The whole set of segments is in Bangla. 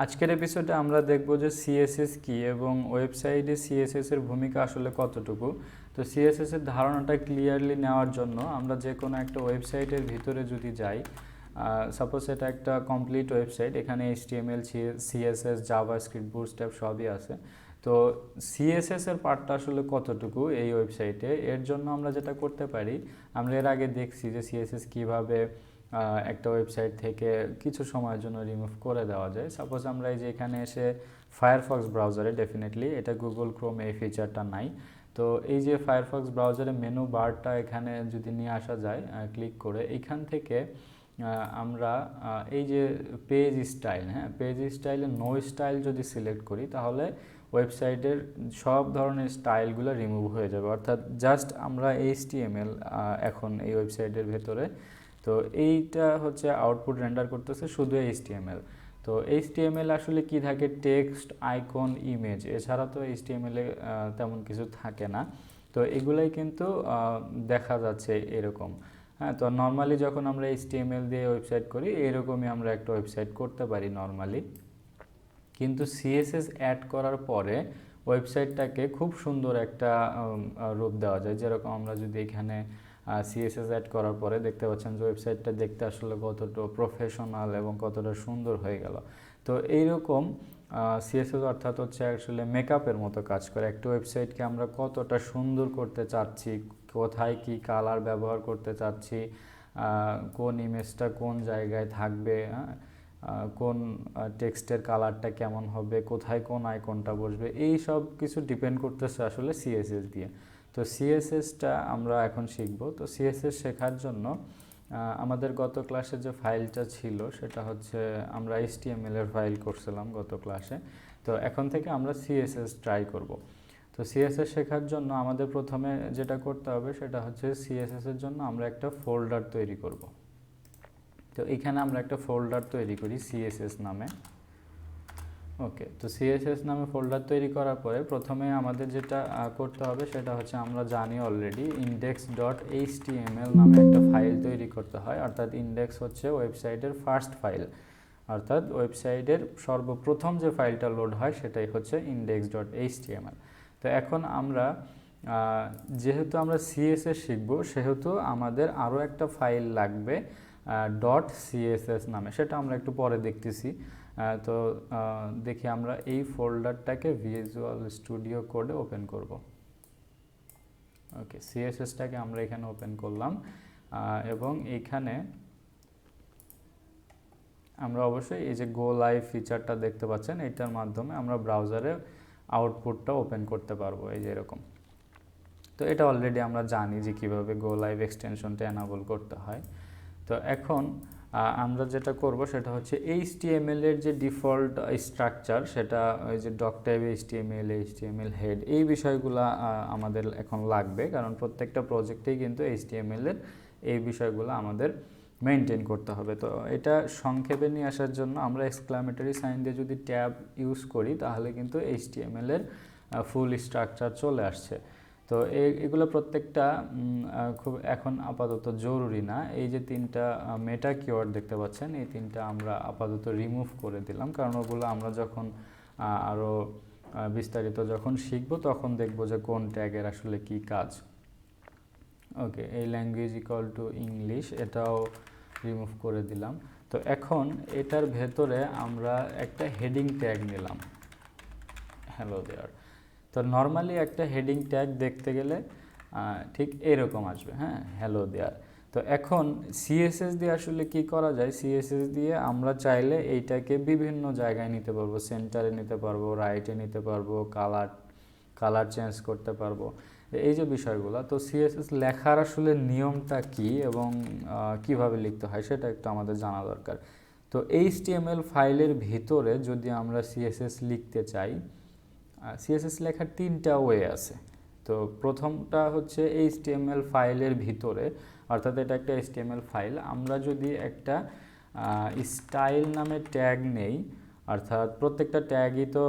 আজকের এপিসোডে আমরা দেখব যে সিএসএস কি এবং ওয়েবসাইটে সিএসএস এর ভূমিকা আসলে কতটুকু। তো সিএসএস এর ধারণাটা ক্লিয়ারলি নেওয়ার জন্য আমরা যে কোনো একটা ওয়েবসাইটের ভিতরে যদি যাই, সাপোজ এটা একটা কমপ্লিট ওয়েবসাইট, এখানে এইচটিএমএল, সিএসএস, জাভাস্ক্রিপ্ট, বুটস্ট্র্যাপ সবই আছে। তো সিএসএস এর পার্টটা আসলে কতটুকু এই ওয়েবসাইটে, এর জন্য আমরা যেটা করতে পারি, আমরা এর আগে দেখছি যে সিএসএস কীভাবে একটা ওয়েবসাইট থেকে কিছু সময়ের জন্য রিমুভ করে দেওয়া যায়। সাপোজ আমরা এই যে এখানে এসে ফায়ারফক্স ব্রাউজারে, ডেফিনেটলি এটা গুগল ক্রোমে এই ফিচারটা নাই। তো এই যে ফায়ারফক্স ব্রাউজারে মেনু বারটা এখানে যদি নিয়ে আসা যায় ক্লিক করে, এইখান থেকে আমরা এই যে পেজ স্টাইল, পেজ স্টাইলে নো স্টাইল যদি সিলেক্ট করি, তাহলে ওয়েবসাইটের সব ধরনের স্টাইলগুলো রিমুভ হয়ে যাবে। অর্থাৎ জাস্ট আমরা এইচটিএমএল এখন এই ওয়েবসাইটের ভেতরে, তো এইটা হচ্ছে আউটপুট রেন্ডার করতেছে শুধু এইচটিএমএল। তো এইচটিএমএল আসলে কি থাকে, টেক্সট, আইকন, ইমেজ, এছাড়া তো এইচটিএমএলে তেমন কিছু থাকে না। তো এগুলাই কিন্তু দেখা যাচ্ছে এরকম। হ্যাঁ, তো নর্মালি যখন আমরা এইচটিএমএল দিয়ে ওয়েবসাইট করি, এরকমই আমরা একটা ওয়েবসাইট করতে পারি নর্মালি। কিন্তু সিএসএস অ্যাড করার পরে ওয়েবসাইটটাকে খুব সুন্দর একটা রূপ দেওয়া যায়। যেরকম আমরা যদি এখানে সিএসএস অ্যাড করার পরে দেখতে পাচ্ছেন যে ওয়েবসাইটটা দেখতে আসলে কতটা প্রফেশনাল এবং কতটা সুন্দর হয়ে গেল। তো এইরকম সিএসএস অর্থাৎ হচ্ছে আসলে মেকআপের মতো কাজ করে। একটা ওয়েবসাইটকে আমরা কতটা সুন্দর করতে চাচ্ছি, কোথায় কি কালার ব্যবহার করতে চাচ্ছি, কোন ইমেজটা কোন জায়গায় থাকবে, কোন টেক্সটের কালারটা কেমন হবে, কোথায় কোন আইকনটা বসবে, এই সব কিছু ডিপেন্ড করতেছে আসলে সিএসএস দিয়ে। তো সিএসএসটা আমরা এখন শিখব। তো সিএসএস শেখার জন্য আমাদের গত ক্লাসে যে ফাইলটা ছিল সেটা হচ্ছে আমরা এইচটিএমএল এর ফাইল করছিলাম গত ক্লাসে। তো এখন থেকে আমরা সিএসএস ট্রাই করব। তো সিএসএস শেখার জন্য আমাদের প্রথমে যেটা করতে হবে সেটা হচ্ছে সিএসএস এর জন্য আমরা একটা ফোল্ডার তৈরি করব। তো এখানে আমরা একটা ফোল্ডার তৈরি করি সিএসএস নামে। ওকে, তো সিএসএস নামে ফোল্ডার তৈরি করার পরে প্রথমে আমাদের যেটা করতে হবে সেটা হচ্ছে, আমরা জানি অলরেডি index.html নামে একটা ফাইল তৈরি করতে হয়। অর্থাৎ ইন্ডেক্স হচ্ছে ওয়েবসাইটের ফার্স্ট ফাইল, অর্থাৎ ওয়েবসাইটের সর্বপ্রথম যে ফাইলটা লোড হয় সেটাই হচ্ছে index.html। তো এখন আমরা যেহেতু আমরা সিএসএস শিখব, সেহেতু আমাদের আরও একটা ফাইল লাগবে .css নামে, সেটা আমরা একটু পরে দেখতেছি। তো দেখি আমরা এই ফোল্ডারটাকে ভিজুয়াল স্টুডিও কোডে ওপেন করব। ওকে, সিএসএসটাকে আমরা এখানে ওপেন করলাম এবং এইখানে আমরা অবশ্যই এই যে গো লাইভ ফিচারটা দেখতে পাচ্ছেন, এটার মাধ্যমে আমরা ব্রাউজারে আউটপুটটা ওপেন করতে পারবো, এই যে এরকম। তো এটা অলরেডি আমরা জানি যে কিভাবে গো লাইভ এক্সটেনশনটা এনাবল করতে হয়। তো এখন আমরা যেটা করব সেটা হচ্ছে এইচটিএমএল এর যে ডিফল্ট স্ট্রাকচার, সেটা ওই যে doc type HTML, HTML head, এই বিষয়গুলো আমাদের এখন লাগবে, কারণ প্রত্যেকটা প্রজেক্টেই কিন্তু এইচটিএমএল এর এই বিষয়গুলো আমাদের মেনটেন করতে হবে। তো এটা সংক্ষেপে নিয়ে আসার জন্য আমরা এক্সক্লামেটরি সাইন দিয়ে যদি ট্যাব ইউজ করি, তাহলে কিন্তু এইচটিএমএল এর ফুল স্ট্রাকচার চলে আসছে। তো এগুলো প্রত্যেকটা খুব এখন আপাতত জরুরি না। এই যে তিনটা মেটা কিওয়ার্ড দেখতে পাচ্ছেন, এই তিনটা আমরা আপাতত রিমুভ করে দিলাম, কারণ ওগুলো আমরা যখন আরও বিস্তারিত যখন শিখব তখন দেখব যে কোন ট্যাগের আসলে কি কাজ। ওকে, এই ল্যাঙ্গুয়েজ ইকুয়াল টু ইংলিশ, এটাও রিমুভ করে দিলাম। তো এখন এটার ভেতরে আমরা একটা হেডিং ট্যাগ নিলাম, হ্যালো দেয়ার। তো নর্মালি একটা হেডিং ট্যাগ দেখতে গেলে ঠিক এরকম আসবে, হ্যালো দেয়ার। তো এখন সিএসএস দিয়ে আসলে কি করা যায়, সিএসএস দিয়ে আমরা চাইলে এইটাকে বিভিন্ন জায়গায় নিতে পারবো, সেন্টারে নিতে পারবো, রাইটে নিতে পারবো, কালার চেঞ্জ করতে পারবো, এই যে বিষয়গুলো। তো সিএসএস লেখার আসলে নিয়মটা কি এবং কিভাবে লিখতে হয় সেটা একটু আমাদের জানা দরকার। তো এইচটিএমএল ফাইলের ভিতরে যদি আমরা সিএসএস লিখতে চাই, সিএসএস লেখার তিনটা ওয়ে আছে। তো প্রথমটা হচ্ছে এইচটিএমএল ফাইলের ভিতরে, অর্থাৎ এটা একটা এইচটিএমএল ফাইল, আমরা যদি একটা স্টাইল নামে ট্যাগ নেই, অর্থাৎ প্রত্যেকটা ট্যাগই তো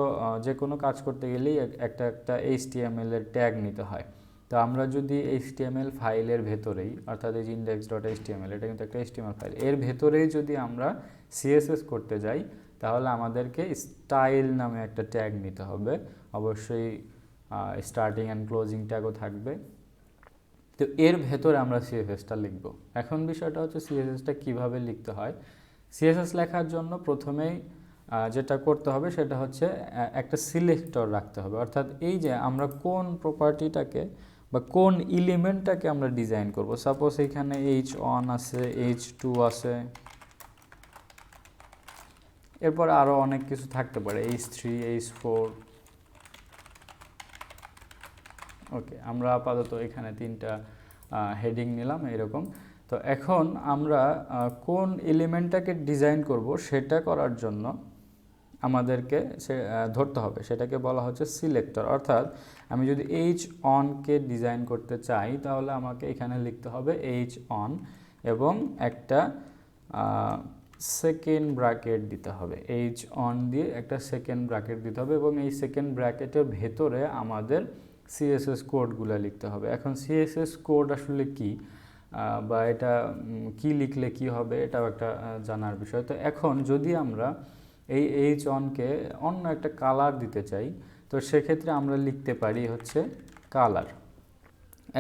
যে কোনো কাজ করতে গেলেই একটা একটা এইচটিএমএল এর ট্যাগ নিতে হয়। তো আমরা যদি এইচটিএমএল ফাইলের ভেতরেই, অর্থাৎ এই index.html, এটা কিন্তু একটা এইচটিএমএল ফাইল, এর ভেতরেই যদি আমরা সিএসএস করতে যাই, তাহলে আমাদেরকে স্টাইল নামে একটা ট্যাগ নিতে হবে, অবশ্যই স্টার্টিং অ্যান্ড ক্লোজিং ট্যাগও থাকবে। তো এর ভেতরে আমরা সিএসএসটা লিখব। এখন বিষয়টা হচ্ছে সিএসএসটা কিভাবে লিখতে হয়। সিএসএস লেখার জন্য প্রথমেই যেটা করতে হবে সেটা হচ্ছে একটা সিলেক্টর রাখতে হবে, অর্থাৎ এই যে আমরা কোন প্রপার্টিটাকে বা কোন এলিমেন্টটাকে আমরা ডিজাইন করব। সাপোজ এখানে H1 আছে, H2 আছে, এরপর আরও অনেক কিছু থাকতে পারে, H3, H4। ওকে, আমরা আপাতত এখানে 3টা হেডিং নিলাম এরকম। তো এখন আমরা কোন এলিমেন্টটাকে ডিজাইন করব সেটা করার জন্য আমাদেরকে ধরতে হবে, সেটাকে বলা হচ্ছে সিলেক্টর। অর্থাৎ আমি যদি H1কে ডিজাইন করতে চাই তাহলে আমাকে এখানে লিখতে হবে H1 এবং একটা সেকেন্ড ব্র্যাকেট দিতে হবে। H1 দিয়ে একটা সেকেন্ড ব্র্যাকেট দিতে হবে এবং এই সেকেন্ড ব্র্যাকেটের ভেতরে আমাদের সিএসএস কোডগুলো লিখতে হবে। এখন সিএসএস কোড আসলে কি, বা এটা কি লিখলে কি হবে, এটাও একটা জানার বিষয়। তো এখন যদি আমরা এই H1কে অন্য একটা কালার দিতে চাই, তো সেক্ষেত্রে আমরা লিখতে পারি হচ্ছে কালার।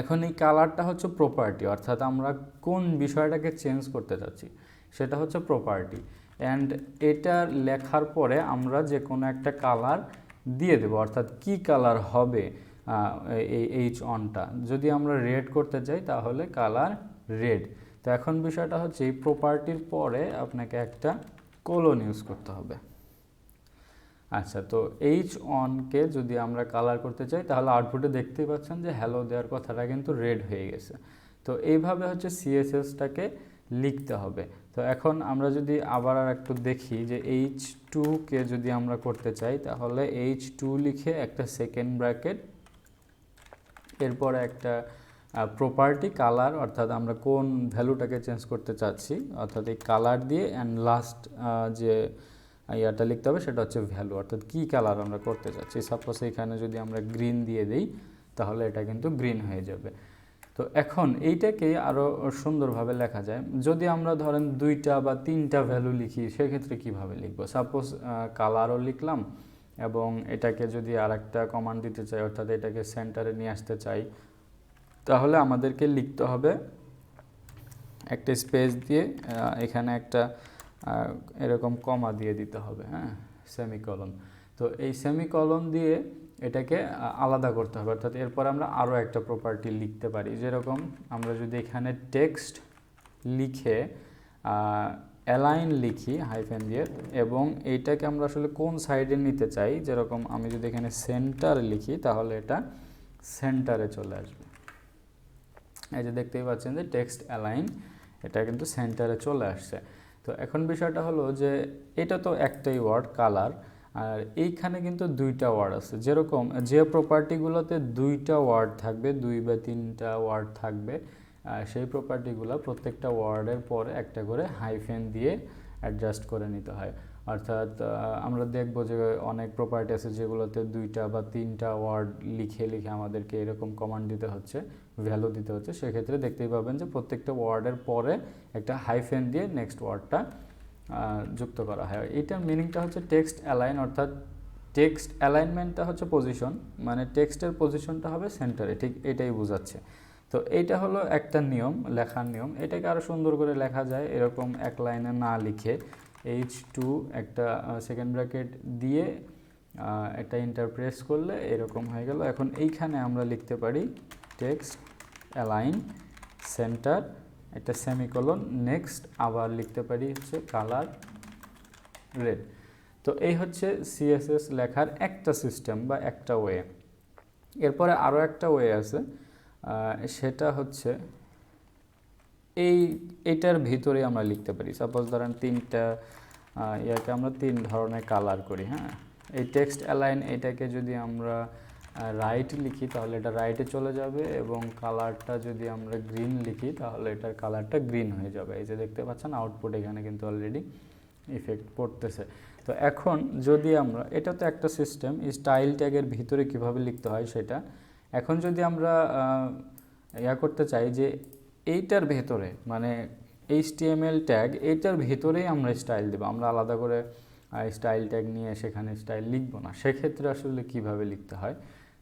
এখন এই কালারটা হচ্ছে প্রপার্টি, অর্থাৎ আমরা কোন বিষয়টাকে চেঞ্জ করতে চাচ্ছি সেটা হচ্ছে প্রপার্টি। অ্যান্ড এটা লেখার পরে আমরা যে কোনো একটা কালার দিয়ে দেবো, অর্থাৎ কি কালার হবে এই H1টা। যদি আমরা রেড করতে চাই তাহলে কালার রেড। তো এখন বিষয়টা হচ্ছে এই প্রপার্টির পরে আপনাকে একটা কোলন ইউজ করতে হবে। আচ্ছা, তো H1কে যদি আমরা কালার করতে চাই তাহলে আউটপুটে দেখতেই পাচ্ছেন যে হ্যালো দেওয়ার কথাটা কিন্তু রেড হয়ে গেছে। তো এইভাবে হচ্ছে সিএসএসটাকে লিখতে হবে। তো এখন আমরা যদি আবার আর একটু দেখি যে H2কে যদি আমরা করতে চাই তাহলে H2 লিখে একটা সেকেন্ড ব্র্যাকেট, এরপরে একটা প্রপার্টি কালার, অর্থাৎ আমরা কোন ভ্যালুটাকে চেঞ্জ করতে চাচ্ছি, অর্থাৎ এই কালার দিয়ে অ্যান্ড লাস্ট যে ইয়াটা লিখতে হবে সেটা হচ্ছে ভ্যালু, অর্থাৎ কী কালার আমরা করতে চাচ্ছি। সাপোজ এখানে যদি আমরা গ্রিন দিয়ে দিই তাহলে এটা কিন্তু গ্রিন হয়ে যাবে। তো এখন এইটাকে আরও সুন্দরভাবে লেখা যায়। যদি আমরা ধরেন 2টা বা 3টা ভ্যালু লিখি সেক্ষেত্রে কিভাবে লিখব। সাপোজ কালারও লিখলাম এবং এটাকে যদি আরেকটা কমান্ড দিতে চাই, অর্থাৎ এটাকে সেন্টারে নিয়ে আসতে চাই, তাহলে আমাদেরকে লিখতে হবে একটা স্পেস দিয়ে এখানে একটা এরকম কমা দিয়ে দিতে হবে, হ্যাঁ, সেমিকলন। তো এই সেমিকলন দিয়ে এটাকে আলাদা করতে হবে, অর্থাৎ এরপর আমরা আরও একটা প্রপার্টি লিখতে পারি। যেরকম আমরা যদি এখানে টেক্সট লিখে অ্যালাইন লিখি হাইফেন দিয়ে, এবং এইটাকে আমরা আসলে কোন সাইডে নিতে চাই, যেরকম আমি যদি এখানে সেন্টার লিখি তাহলে এটা সেন্টারে চলে আসবে। এই যে দেখতেই পাচ্ছেন যে টেক্সট অ্যালাইন, এটা কিন্তু সেন্টারে চলে আসছে। তো এখন বিষয়টা হলো যে এটা তো একটাই ওয়ার্ড কালার, আর এইখানে কিন্তু 2টা ওয়ার্ড আছে। যেরকম যে প্রপার্টিগুলোতে 2টা ওয়ার্ড থাকবে, 2 বা 3টা ওয়ার্ড থাকবে, সেই প্রপার্টিগুলো প্রত্যেকটা ওয়ার্ডের পরে একটা করে হাইফেন দিয়ে অ্যাডজাস্ট করে নিতে হয়। অর্থাৎ আমরা দেখব যে অনেক প্রপার্টি আছে যেগুলোতে 2টা বা 3টা ওয়ার্ড লিখে লিখে আমাদেরকে এরকম কমান্ড দিতে হচ্ছে, ভ্যালু দিতে হচ্ছে। সেক্ষেত্রে দেখতেই পাবেন যে প্রত্যেকটা ওয়ার্ডের পরে একটা হাইফেন দিয়ে নেক্সট ওয়ার্ডটা যুক্ত করা হয়। এটার মিনিংটা হচ্ছে টেক্সট অ্যালাইন, অর্থাৎ টেক্সট অ্যালাইনমেন্টটা হচ্ছে পজিশন, মানে টেক্সটের পজিশনটা হবে সেন্টারে, ঠিক এটাই বোঝাচ্ছে। তো এইটা হলো একটা নিয়ম, লেখার নিয়ম। এটাকে আরও সুন্দর করে লেখা যায় এরকম এক লাইনে না লিখে H2 একটা সেকেন্ড ব্র্যাকেট দিয়ে একটা ইন্টার প্রেস করলে এরকম হয়ে গেল। এখন এইখানে আমরা লিখতে পারি টেক্সট অ্যালাইন সেন্টার একটা সেমিকলন, নেক্সট আবার লিখতে পারি হচ্ছে কালার রেড। তো এই হচ্ছে সিএসএস লেখার একটা সিস্টেম বা একটা ওয়ে। এরপরে আরও একটা ওয়ে আছে, সেটা হচ্ছে এইটার ভিতরে আমরা লিখতে পারি। সাপোজ ধরেন 3টা ইয়াকে আমরা 3 ধরনের কালার করি, হ্যাঁ। এই টেক্সট অ্যালাইন এটাকে যদি আমরা রাইট লিখি তাহলে এটা রাইটে চলে যাবে, এবং কালারটা যদি আমরা গ্রিন লিখি তাহলে এটার কালারটা গ্রিন হয়ে যাবে। এই যে দেখতে পাচ্ছেন আউটপুট এখানে কিন্তু অলরেডি ইফেক্ট পড়তেছে। তো এখন যদি আমরা, এটা তো একটা সিস্টেম, স্টাইল ট্যাগের ভিতরে কিভাবে লিখতে হয় সেটা। এখন যদি আমরা করতে চাই যে এইটার ভেতরে, মানে HTML ট্যাগ এইটার ভেতরেই আমরা স্টাইল দেবো, আমরা আলাদা করে স্টাইল ট্যাগ নিয়ে সেখানে স্টাইল লিখবো না, সেক্ষেত্রে আসলে কিভাবে লিখতে হয়,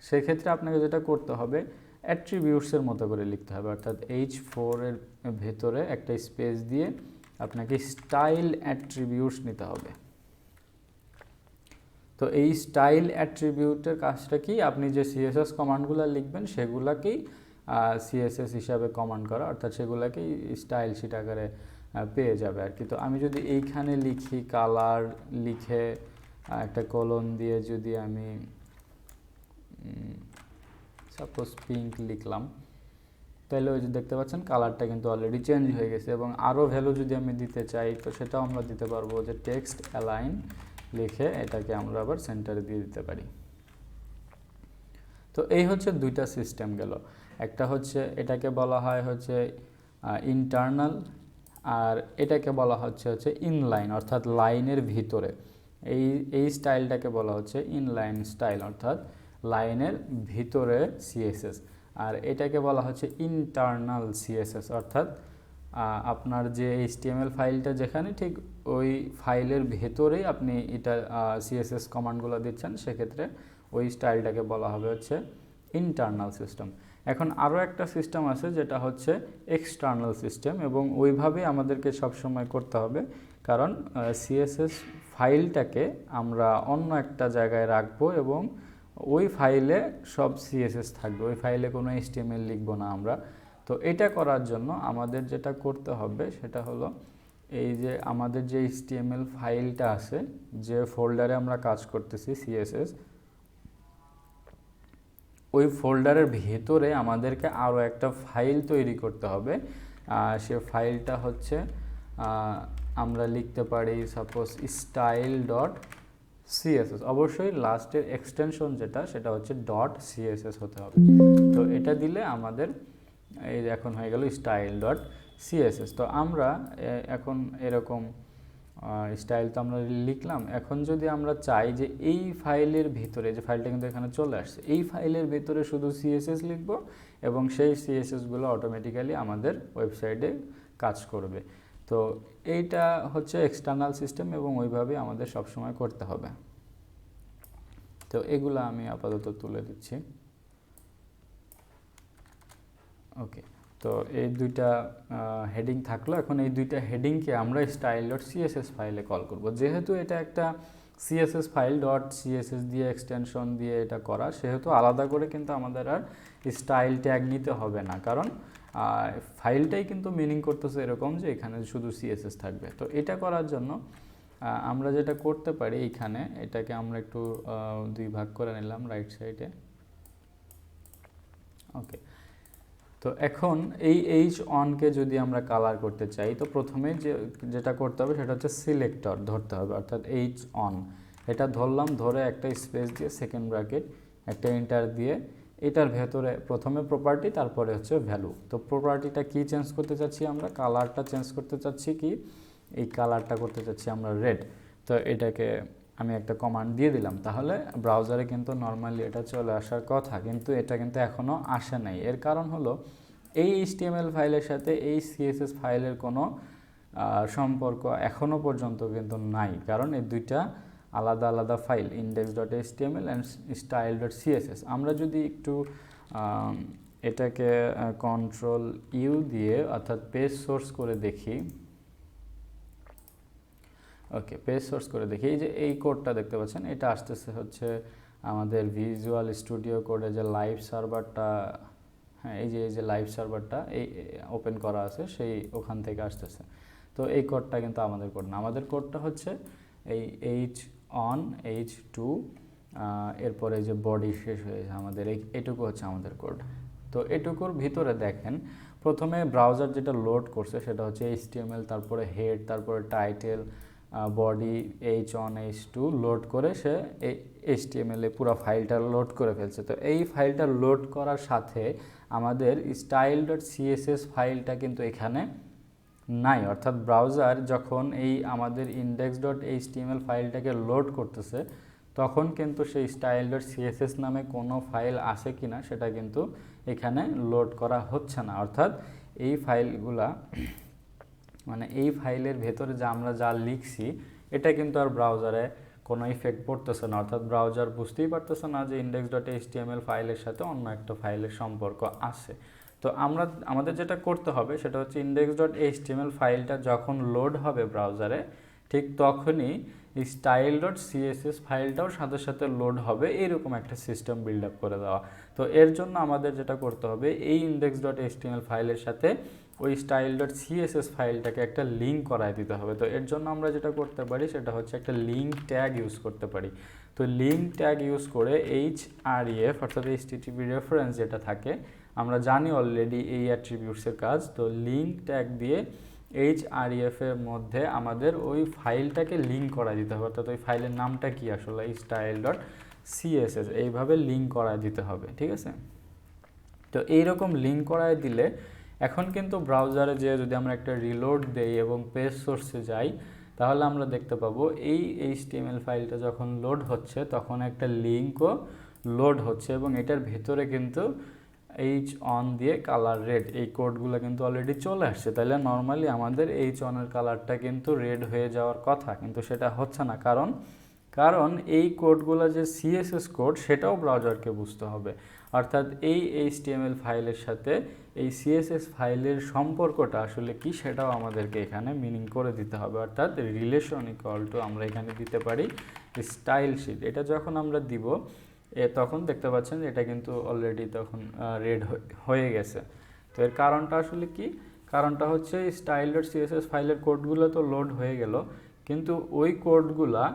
সেক্ষেত্রে আপনাকে যেটা করতে হবে অ্যাট্রিবিউটসের মতো করে লিখতে হবে, অর্থাৎ H4 এর ভেতরে একটা স্পেস দিয়ে আপনাকে স্টাইল অ্যাট্রিবিউটস নিতে হবে। তো এই স্টাইল অ্যাট্রিবিউটের কাজটা কি, আপনি যে সিএসএস কমান্ডগুলো লিখবেন সেগুলাকেই সিএসএস হিসাবে কমান্ড করা, অর্থাৎ সেগুলোকেই স্টাইল শিট আকারে পেয়ে যাবে আর কি। তো আমি যদি এইখানে লিখি কালার লিখে একটা কলন দিয়ে যদি আমি সাপোজ পিঙ্ক লিখলাম, তাহলে ওই যে দেখতে পাচ্ছেন কালারটা কিন্তু অলরেডি চেঞ্জ হয়ে গেছে। এবং আরও ভ্যালু যদি আমি দিতে চাই তো সেটাও আমরা দিতে পারবো, যে টেক্সট অ্যালাইন লিখে এটাকে আমরা আবার সেন্টারে দিয়ে দিতে পারি। তো এই হচ্ছে দুইটা সিস্টেম গেল, একটা হচ্ছে এটাকে বলা হয় হচ্ছে ইন্টারনাল, আর এটাকে বলা হচ্ছে ইনলাইন, অর্থাৎ লাইনের ভিতরে। এই স্টাইলটাকে বলা হচ্ছে ইনলাইন স্টাইল, অর্থাৎ লাইনের ভিতরে সিএসএস। আর এটাকে বলা হচ্ছে ইন্টারনাল সিএসএস, অর্থাৎ আপনার যে HTML ফাইলটা যেখানে ঠিক ওই ফাইলের ভেতরেই আপনি এটা সিএসএস কমান্ডগুলো দিচ্ছেন, সেক্ষেত্রে ওই স্টাইলটাকে বলা হবে হচ্ছে ইন্টারনাল সিস্টেম। এখন আরও একটা সিস্টেম আছে যেটা হচ্ছে এক্সটার্নাল সিস্টেম, এবং ওইভাবেই আমাদেরকে সবসময় করতে হবে, কারণ সিএসএস ফাইলটাকে আমরা অন্য একটা জায়গায় রাখবো এবং ওই ফাইলে সব সিএসএস থাকবে, ওই ফাইলে কোনো HTML লিখবো না আমরা। তো এটা করার জন্য আমাদের যেটা করতে হবে সেটা হলো এই যে আমাদের যে HTML ফাইলটা আছে, যে ফোল্ডারে আমরা কাজ করতেছি সিএসএস, ওই ফোল্ডারের ভেতরে আমাদেরকে আরও একটা ফাইল তৈরি করতে হবে। সে ফাইলটা হচ্ছে আমরা লিখতে পারি সাপোজ স্টাইল ডট সিএসএস, অবশ্যই লাস্টের এক্সটেনশন যেটা সেটা হচ্ছে ডট সিএসএস হতে হবে। তো এটা দিলে আমাদের এই এখন হয়ে গেল স্টাইল ডট সিএসএস। তো আমরা এখন এরকম স্টাইল তো আমরা লিখলাম, এখন যদি আমরা চাই যে এই ফাইলের ভিতরে, যে ফাইলটা কিন্তু এখানে চলে আসছে, এই ফাইলের ভিতরে শুধু সিএসএস লিখব এবং সেই সিএসএসগুলো অটোমেটিক্যালি আমাদের ওয়েবসাইটে কাজ করবে। তো এইটা হচ্ছে এক্সটার্নাল সিস্টেম এবং ওইভাবে আমাদের সবসময় করতে হবে। তো এগুলো আমি আপাতত তুলে দিচ্ছি। ওকে, তো এই দুইটা হেডিং থাকলো। এখন এই দুইটা হেডিংকে আমরা স্টাইল ডট সিএসএস ফাইলে কল করব। যেহেতু এটা একটা সিএসএস ফাইল, ডট সিএসএস দিয়ে এক্সটেনশন দিয়ে এটা করা, সেহেতু আলাদা করে কিন্তু আমাদের আর স্টাইল ট্যাগ নিতে হবে না, কারণ ফাইলটাই কিন্তু মিনিং করতেছে এরকম যে এখানে শুধু সিএসএস থাকবে। তো এটা করার জন্য আমরা যেটা করতে পারি, এইখানে এটাকে আমরা একটু দুই ভাগ করে নিলাম রাইট সাইডে। ওকে, তো এখন এই H1কে যদি আমরা কালার করতে চাই, তো প্রথমে যেটা করতে হবে সেটা হচ্ছে সিলেক্টর ধরতে হবে, অর্থাৎ H1 এটা ধরলাম, ধরে একটা স্পেস দিয়ে সেকেন্ড ব্র্যাকেট একটা এন্টার দিয়ে এটার ভেতরে প্রথমে প্রপার্টি, তারপরে হচ্ছে ভ্যালু। তো প্রপার্টিটা কি চেঞ্জ করতে চাচ্ছি আমরা, কালারটা চেঞ্জ করতে চাচ্ছি, কি এই কালারটা করতে চাচ্ছি আমরা রেড। তো এটাকে আমি একটা কমান্ড দিয়ে দিলাম, তাহলে ব্রাউজারে কিন্তু নর্মালি এটা চলে আসার কথা, কিন্তু এটা কিন্তু এখনও আসে নাই। এর কারণ হলো এই HTML ফাইলের সাথে এই CSS ফাইলের কোনো সম্পর্ক এখনও পর্যন্ত কিন্তু নাই, কারণ এই দুইটা আলাদা আলাদা ফাইল, index.html অ্যান্ড style.css। আমরা যদি একটু এটাকে Ctrl+U দিয়ে অর্থাৎ পেজ সোর্স করে দেখি, ওকে পেজ সোর্স করে দেখি, এই যে এই কোডটা দেখতে পাচ্ছেন, এটা আসতেছে হচ্ছে আমাদের ভিজুয়াল স্টুডিও কোডে যে লাইভ সার্ভারটা, হ্যাঁ এই যে লাইভ সার্ভারটা এই ওপেন করা আছে, সেই ওখান থেকে আসতেছে। তো এই কোডটা কিন্তু আমাদের কোড না, আমাদের কোডটা হচ্ছে এই H1 H2 এরপরে যে বডি শেষ হয়েছে আমাদের এইটুকু হচ্ছে আমাদের কোড। তো এটুকুর ভিতরে দেখেন প্রথমে ব্রাউজার যেটা লোড করছে সেটা হচ্ছে HTML, তারপরে হেড, তারপরে title, body H1 H2 load করে সে এই HTML এ পুরো ফাইলটা লোড করে ফেলছে। তো এই ফাইলটা লোড করার সাথে আমাদের style.css ফাইলটা কিন্তু এখানে নাই, অর্থাৎ ব্রাউজার যখন এই আমাদের index.html ফাইলটাকে লোড করতেছে তখন কিন্তু সেই style.css নামে কোনো ফাইল আসে কিনা সেটা কিন্তু এখানে লোড করা হচ্ছে না। অর্থাৎ এই ফাইলগুলা মানে এই ফাইলের ভেতরে যা আমরা যা লিখছি এটা কিন্তু আর ব্রাউজারে কোনো ইফেক্ট পড়তেছে না, অর্থাৎ ব্রাউজার বুঝতেই পারতেছে না যে index.html ফাইলের সাথে অন্য একটা ফাইলের সম্পর্ক আছে। তো আমাদের যেটা করতে হবে সেটা হচ্ছে index.html ফাইলটা যখন লোড হবে ব্রাউজারে, ঠিক তখনই style.css ফাইলটাও সাথে সাথে লোড হবে, এরকম একটা সিস্টেম বিল্ড আপ করে দেওয়া। তো এর জন্য আমাদের যেটা করতে হবে, এই index.html ফাইলের সাথে ওই style.css ফাইলটাকে একটা লিঙ্ক করায় দিতে হবে। তো এর জন্য আমরা যেটা করতে পারি সেটা হচ্ছে একটা লিঙ্ক ট্যাগ ইউজ করতে পারি। তো লিঙ্ক ট্যাগ ইউজ করে href অর্থাৎ http রেফারেন্স যেটা থাকে, আমরা জানি অলরেডি এই অ্যাট্রিবিউটসের কাজ। তো লিঙ্ক ট্যাগ দিয়ে href এর মধ্যে আমাদের ওই ফাইলটাকে লিঙ্ক করা দিতে হবে, অর্থাৎ ওই ফাইলের নামটা কি আসলে style.css, এইভাবে লিঙ্ক করা দিতে হবে, ঠিক আছে। তো এইরকম লিঙ্ক করায় দিলে এখন কিন্তু ব্রাউজারে যে যদি আমরা একটা রিলোড দেই এবং পেজ সোর্সে যাই, তাহলে আমরা দেখতে পাবো এই HTML ফাইলটা যখন লোড হচ্ছে তখন একটা লিঙ্কও লোড হচ্ছে এবং এটার ভেতরে কিন্তু on দিয়ে কালার রেড, এই কোডগুলো কিন্তু অলরেডি চলে আসছে। তাহলে নর্মালি আমাদের on এর কালারটা কিন্তু রেড হয়ে যাওয়ার কথা, কিন্তু সেটা হচ্ছে না। কারণ এই কোডগুলো যে CSS কোড সেটাও ব্রাউজারকে বুঝতে হবে, অর্থাৎ এই HTML ফাইলের সাথে এই CSS ফাইলের সম্পর্কটা আসলে কি সেটাও আমাদেরকে এখানে মিনিং করে দিতে হবে। অর্থাৎ রিলেশন ইকুয়াল টু আমরা এখানে দিতে পারি স্টাইল শিট। এটা যখন আমরা দিব তখন দেখতে পাচ্ছেন এটা কিন্তু অলরেডি তখন রেড হয়ে গেছে। তো এর কারণটা আসলে কি? কারণটা হচ্ছে style.css ফাইলের কোডগুলো তো লোড হয়ে গেল, কিন্তু ওই কোডগুলা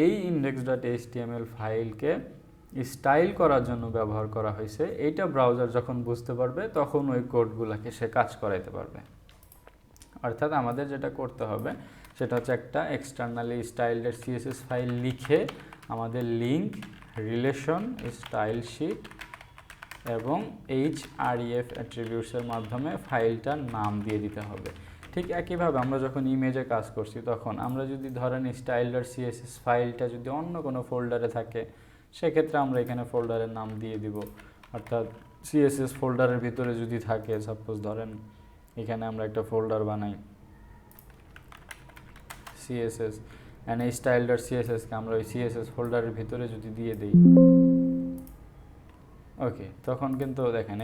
এই index.html ফাইলকে স্টাইল করার জন্য ব্যবহার করা হয়েছে। এইটা ব্রাউজার যখন বুঝতে পারবে তখন ওই কোডগুলোকে সে কাজ করাইতে পারবে। অর্থাৎ আমাদের যেটা করতে হবে সেটা হচ্ছে একটা এক্সটার্নালি style.css ফাইল লিখে আমাদের লিঙ্ক, রিলেশন, স্টাইল শিট এবং href অ্যাট্রিবিউটসের মাধ্যমে ফাইলটার নাম দিয়ে দিতে হবে। ঠিক একইভাবে আমরা যখন ইমেজে কাজ করছি তখন আমরা যদি ধরেন style.css ফাইলটা যদি অন্য কোনো ফোল্ডারে থাকে, সেক্ষেত্রে আমরা এখানে ফোল্ডারের নাম দিয়ে দিব। অর্থাৎ CSS ফোল্ডারের ভিতরে যদি থাকে, সাপোজ ধরেন এখানে আমরা একটা ফোল্ডার বানাই CSS and style.css কে আমরা ওই CSS ফোল্ডারের ভিতরে যদি দিয়ে দিই, ওকে, তখন কিন্তু দেখেন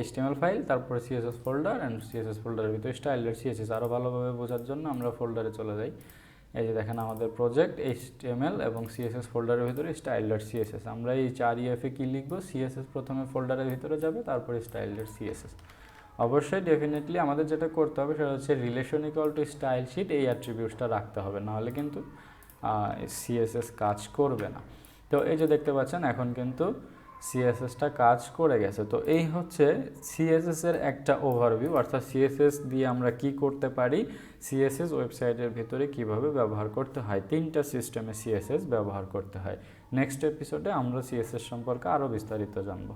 HTML ফাইল, তারপরে CSS ফোল্ডার অ্যান্ড CSS ফোল্ডারের ভিতরে style.css। আরও ভালোভাবে বোঝার জন্য আমরা ফোল্ডারে চলে যাই। এই যে দেখেন আমাদের প্রজেক্ট HTML এবং CSS ফোল্ডারের ভিতরে style.css। আমরা এই href এ কী লিখব? CSS প্রথমে ফোল্ডারের ভিতরে যাবে, তারপরে style.css। অবশ্যই ডেফিনেটলি আমাদের যেটা করতে হবে সেটা হচ্ছে relation equal to style sheet, এই অ্যাট্রিবিউটসটা রাখতে হবে, নাহলে কিন্তু CSS কাজ করবে না। তো এই যে দেখতে পাচ্ছেন এখন কিন্তু CSSটা কাজ করে গেছে। তো এই হচ্ছে CSS এর একটা ওভারভিউ, অর্থাৎ CSS দিয়ে আমরা কি করতে পারি, CSS ওয়েবসাইটের ভিতরে কিভাবে ব্যবহার করতে হয়, 3টা সিস্টেমে CSS ব্যবহার করতে হয়। নেক্সট এপিসোডে আমরা CSS সম্পর্কে আরও বিস্তারিত জানব।